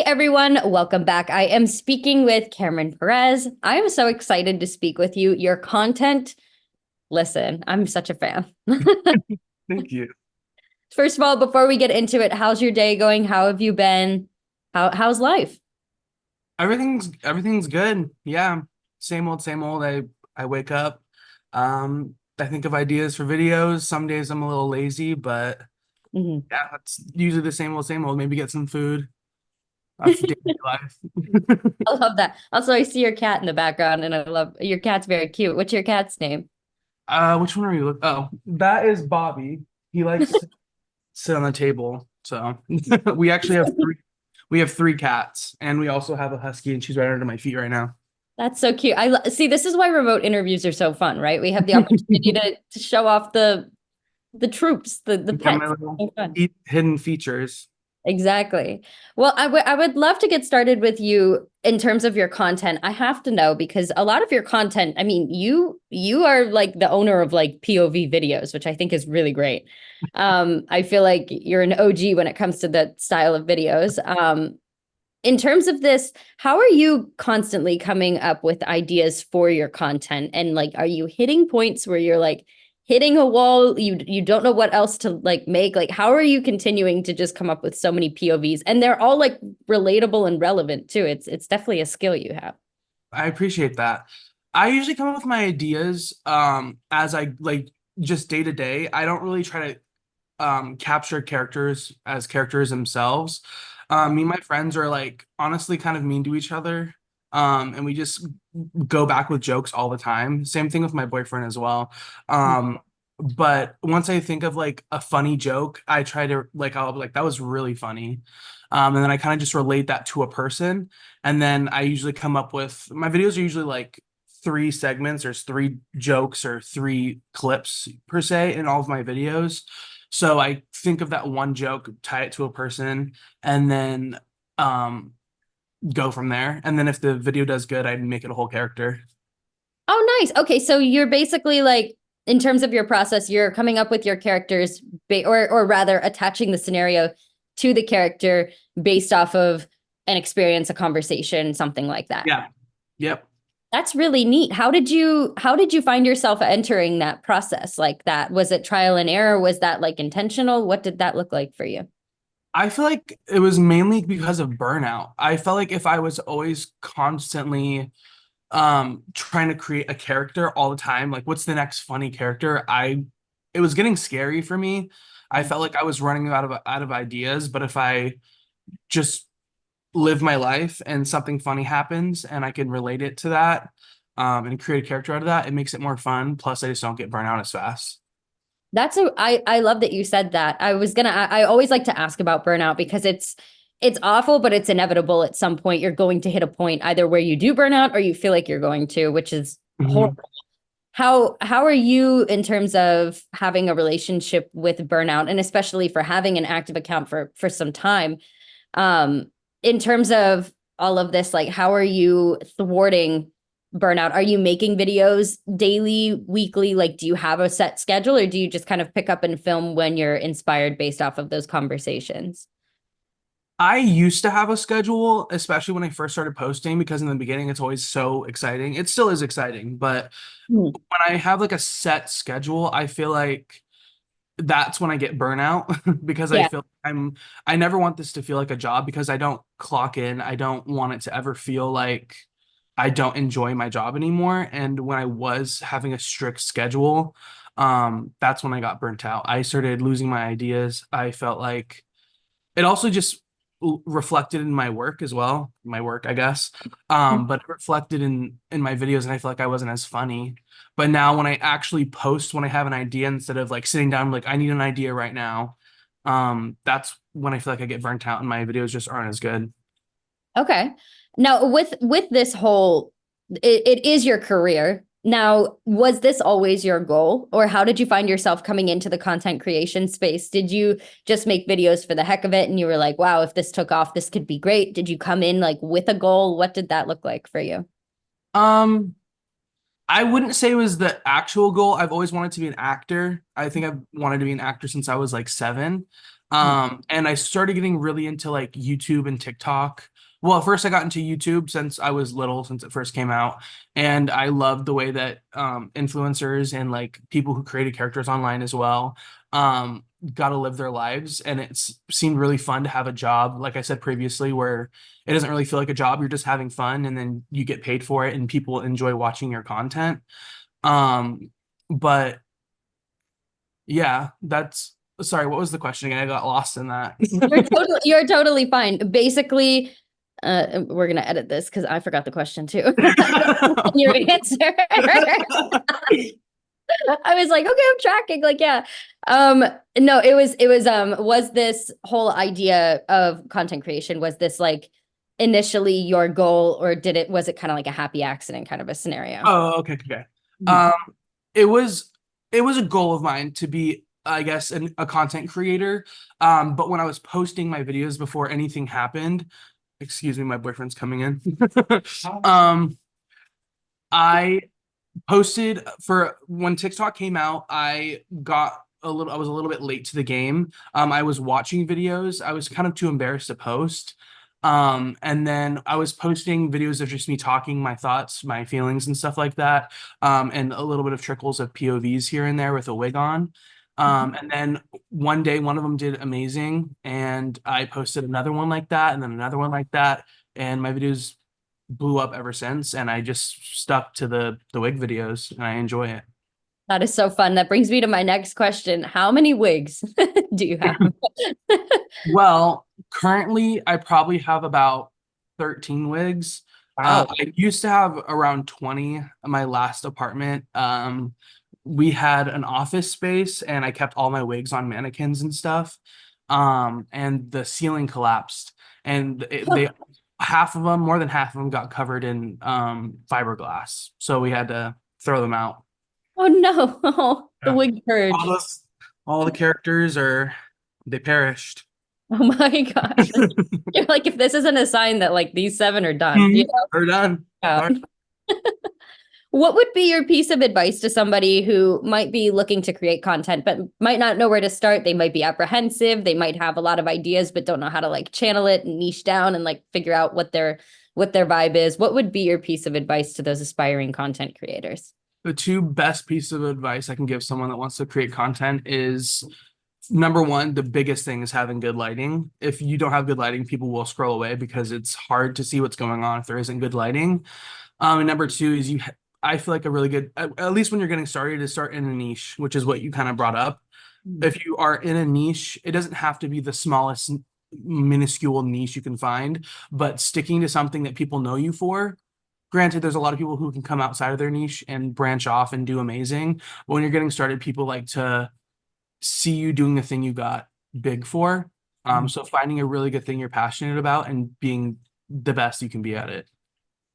everyone, welcome back. I am speaking with Cameron Perez. I am so excited to speak with you. Your content, listen, I'm such a fan. Thank you. First of all, before we get into it, how's your day going? How have you been? How's life? Everything's good. Yeah. Same old, same old. I wake up. I think of ideas for videos. Some days I'm a little lazy, but Mhm. yeah, it's usually the same old, same old. Maybe get some food. That's daily life. I love that. Also, I see your cat in the background, and I love your cat's very cute. What's your cat's name? Which one are you looking? Oh, that is Bobby. He likes to sit on the table. So we actually have three. We have three cats, and we also have a husky, and she's right under my feet right now. That's so cute. See. This is why remote interviews are so fun, right? We have the opportunity to show off the troops, the Yeah, my pets. little So fun. hidden features. Exactly. Well, I would love to get started with you in terms of your content. I have to know because a lot of your content, I mean, you are like the owner of like POV videos, which I think is really great. I feel like you're an OG when it comes to that style of videos. In terms of this, how are you constantly coming up with ideas for your content? And like, are you hitting points where you're like hitting a wall, you don't know what else to like make? Like, how are you continuing to just come up with so many POVs? And they're all like relatable and relevant too. It's definitely a skill you have. I appreciate that. I usually come up with my ideas as I like just day to day. I don't really try to capture characters as characters themselves. Me and my friends are like honestly kind of mean to each other. And we just go back with jokes all the time. Same thing with my boyfriend as well. But once I think of like a funny joke, I try to like I'll be like that was really funny. And then I kind of just relate that to a person. And then I usually come up with my videos are usually like three segments. There's three jokes or three clips per se in all of my videos. So I think of that one joke, tie it to a person, and then um go from there. And then if the video does good, I'd make it a whole character. Oh, nice. Okay, so you're basically like, in terms of your process, you're coming up with your characters, or rather, attaching the scenario to the character based off of an experience, a conversation, something like that. Yeah. Yep. That's really neat. How did you find yourself entering that process like that? Was it trial and error? Was that like intentional? What did that look like for you? I feel like it was mainly because of burnout. I felt like if I was always constantly trying to create a character all the time, like what's the next funny character, I it was getting scary for me. I felt like I was running out of ideas, but if I just live my life and something funny happens and I can relate it to that and create a character out of that, it makes it more fun. Plus, I just don't get burnt out as fast. I love that you said that. I always like to ask about burnout because it's awful, but it's inevitable at some point. You're going to hit a point either where you do burn out or you feel like you're going to, which is Mhm. horrible. How are you in terms of having a relationship with burnout, and especially for having an active account for some time? Um, in terms of all of this, like how are you thwarting burnout? Are you making videos daily, weekly? Like, do you have a set schedule, or do you just kind of pick up and film when you're inspired based off of those conversations? I used to have a schedule, especially when I first started posting, because in the beginning it's always so exciting. It still is exciting, but Hmm. when I have like a set schedule, I feel like that's when I get burnout because I Yeah. feel I never want this to feel like a job because I don't clock in. I don't want it to ever feel like I don't enjoy my job anymore. And when I was having a strict schedule, that's when I got burnt out. I started losing my ideas. I felt like it also just reflected in my work as well, my work, I guess. But it reflected in my videos, and I feel like I wasn't as funny. But now when I actually post when I have an idea instead of like sitting down like I need an idea right now, that's when I feel like I get burnt out and my videos just aren't as good. Okay. Now with this whole, it is your career. Now, was this always your goal, or how did you find yourself coming into the content creation space? Did you just make videos for the heck of it and you were like, wow, if this took off, this could be great? Did you come in like with a goal? What did that look like for you? Um, I wouldn't say it was the actual goal. I've always wanted to be an actor. I think I've wanted to be an actor since I was like 7. And I started getting really into like YouTube and TikTok. Well, at first I got into YouTube since I was little, since it first came out, and I loved the way that influencers and like people who created characters online as well got to live their lives, and it's seemed really fun to have a job, like I said previously, where it doesn't really feel like a job. You're just having fun, and then you get paid for it, and people enjoy watching your content. Um, but yeah, that's sorry, what was the question again? I got lost in that. You're totally fine. Basically, we're gonna edit this because I forgot the question too. Your answer. I was like, okay, I'm tracking. Like, yeah. No, was this whole idea of content creation, was this like initially your goal, or was it kind of like a happy accident kind of a scenario? Oh, okay, okay. Mhm. Um, it was it was a goal of mine to be, I guess, a content creator. But when I was posting my videos before anything happened, excuse me, my boyfriend's coming in. Um, I posted for when TikTok came out, I was a little bit late to the game. I was watching videos. I was kind of too embarrassed to post. And then I was posting videos of just me talking my thoughts, my feelings and stuff like that. And a little bit of trickles of POVs here and there with a wig on. And then one day one of them did amazing, and I posted another one like that, and then another one like that, and my videos blew up ever since, and I just stuck to the wig videos, and I enjoy it. That is so fun. That brings me to my next question. How many wigs do you have? Well, currently I probably have about 13 wigs. Wow. I used to have around 20 in my last apartment. We had an office space, and I kept all my wigs on mannequins and stuff. And the ceiling collapsed, and they half of them, more than half of them, got covered in fiberglass. So we had to throw them out. Oh no. Oh, the Yeah. wig All purge. those, all the characters they perished. Oh my gosh. You're like, if this isn't a sign that like these seven are done, you Mhm. We're done. know? All right. What would be your piece of advice to somebody who might be looking to create content, but might not know where to start? They might be apprehensive. They might have a lot of ideas, but don't know how to like channel it and niche down and like figure out what their vibe is. What would be your piece of advice to those aspiring content creators? The two best pieces of advice I can give someone that wants to create content is number one, the biggest thing is having good lighting. If you don't have good lighting, people will scroll away because it's hard to see what's going on if there isn't good lighting. And number two is I feel like a really good, at least when you're getting started, is start in a niche, which is what you kind of brought up. If you are in a niche, it doesn't have to be the smallest minuscule niche you can find, but sticking to something that people know you for. Granted, there's a lot of people who can come outside of their niche and branch off and do amazing. But when you're getting started, people like to see you doing the thing you got big for. So finding a really good thing you're passionate about and being the best you can be at it.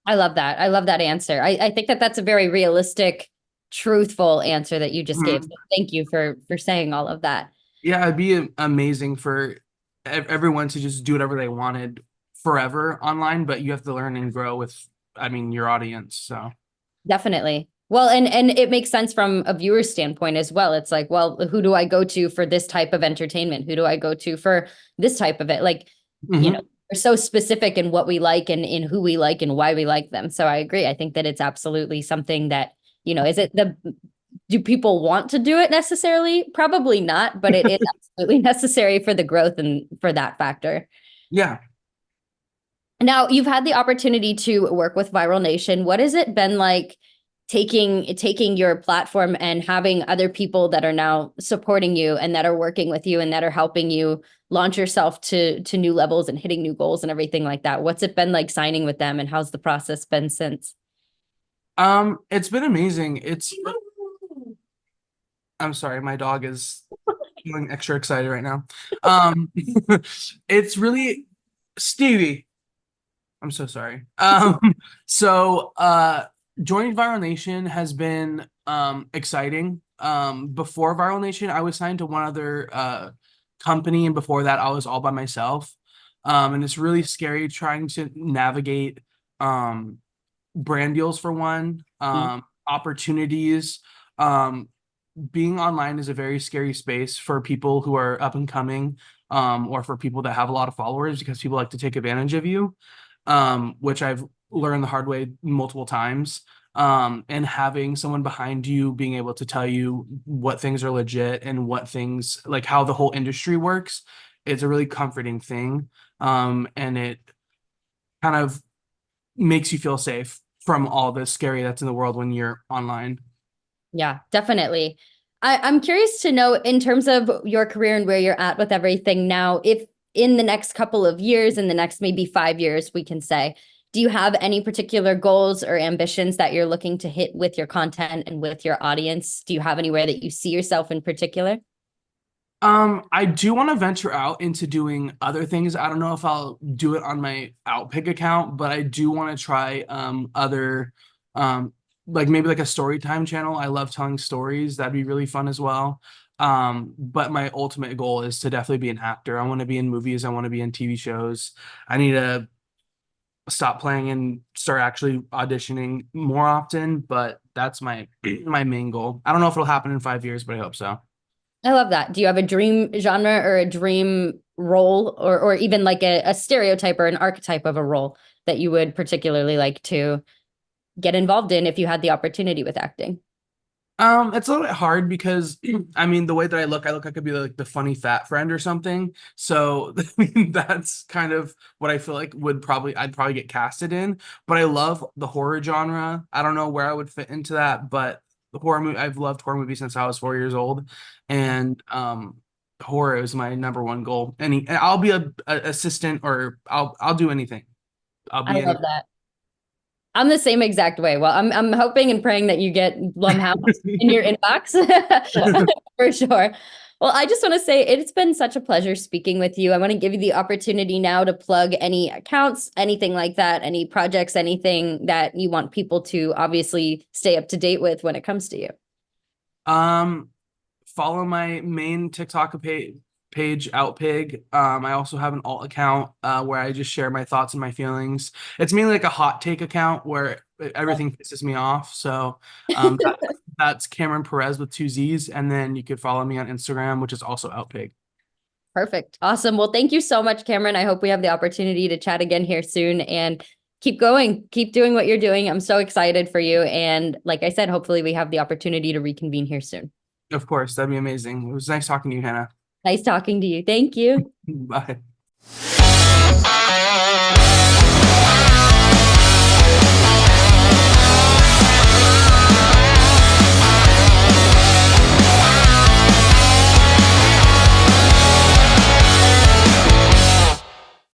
I love that. I love that answer. I think that that's a very realistic, truthful answer that you just gave. So Mhm. thank you for saying all of that. Yeah, it'd be amazing for everyone to just do whatever they wanted forever online, but you have to learn and grow with, I mean, your audience. So, Definitely. Well, and it makes sense from a viewer's standpoint as well. It's like, well, who do I go to for this type of entertainment? Who do I go to for this type of it? Like, you know, mhm. we're so specific in what we like and in who we like and why we like them. So I agree. I think that it's absolutely something that, do people want to do it necessarily? Probably not, but it is absolutely necessary for the growth and for that factor. Yeah. Now, you've had the opportunity to work with Viral Nation. What has it been like taking your platform and having other people that are now supporting you and that are working with you and that are helping you launch yourself to new levels and hitting new goals and everything like that? What's it been like signing with them, and how's the process been since? It's been amazing. I'm sorry, my dog is feeling extra excited right now. Um, it's really Stevie. I'm so sorry. So joining Viral Nation has been exciting. Before Viral Nation, I was signed to one other company, and before that, I was all by myself. And it's really scary trying to navigate um brand deals for one, opportunities. Um, Being online is a very scary space for people who are up and coming, or for people that have a lot of followers because people like to take advantage of you. which I've learned the hard way multiple times. And having someone behind you being able to tell you what things are legit and what things like how the whole industry works, it's a really comforting thing. And it kind of makes you feel safe from all the scary that's in the world when you're online. Yeah, definitely. I'm curious to know, in terms of your career and where you're at with everything now, if in the next couple of years, in the next maybe 5 years, we can say, do you have any particular goals or ambitions that you're looking to hit with your content and with your audience? Do you have anywhere that you see yourself in particular? I do want to venture out into doing other things. I don't know if I'll do it on my Outpig account, but I do want to try other like maybe like a story time channel. I love telling stories. That'd be really fun as well. But my ultimate goal is to definitely be an actor. I want to be in movies. I want to be in TV shows. I need to stop playing and start actually auditioning more often, but that's my main goal. I don't know if it'll happen in 5 years, but I hope so. I love that. Do you have a dream genre or a dream role, or even like a stereotype or an archetype of a role that you would particularly like to get involved in if you had the opportunity with acting? It's a little bit hard because I mean the way that I look, I could be like the funny fat friend or something. So I mean that's kind of what I feel like I'd probably get casted in. But I love the horror genre. I don't know where I would fit into that, but the horror movie I've loved horror movies since I was 4 years old, and horror is my number one goal. And I'll be a assistant or I'll do anything. I'll I be any. love that. I'm the same exact way. Well, I'm hoping and praying that you get Blumhouse in your inbox for sure. Well, I just want to say it's been such a pleasure speaking with you. I want to give you the opportunity now to plug any accounts, anything like that, any projects, anything that you want people to obviously stay up to date with when it comes to you. Um, Follow my main TikTok page, Outpig. I also have an alt account where I just share my thoughts and my feelings. It's mainly like a hot take account where everything pisses me off. So that's Cameron Perez with two Z's. And then you could follow me on Instagram, which is also Outpig. Perfect. Awesome. Well, thank you so much, Cameron. I hope we have the opportunity to chat again here soon, and keep going. Keep doing what you're doing. I'm so excited for you. And like I said, hopefully we have the opportunity to reconvene here soon. Of course, that'd be amazing. It was nice talking to you, Hannah. Nice talking to you. Thank you. Bye.